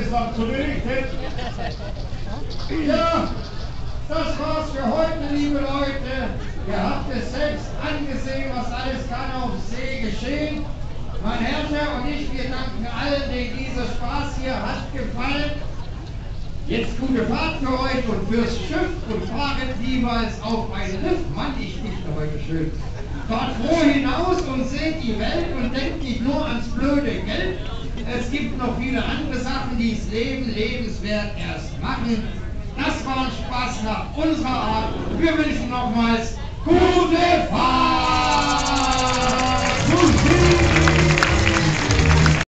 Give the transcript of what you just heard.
alles noch zu berichten. Ja, das war's für heute, liebe Leute. Ihr habt es selbst angesehen, was alles kann auf See geschehen. Mein Herr und ich, wir danken allen, denen dieser Spaß hier hat gefallen. Jetzt gute Fahrt für euch und fürs Schiff und fahret niemals auf ein Riff. Mann, ich dichte heute schön. Fahrt froh hinaus und seht die Welt und denkt nicht nur ans blöde Geld. Es gibt noch viele andere Sachen, die das Leben lebenswert erst machen. Das war ein Spaß nach unserer Art. Wir wünschen nochmals gute Fahrt!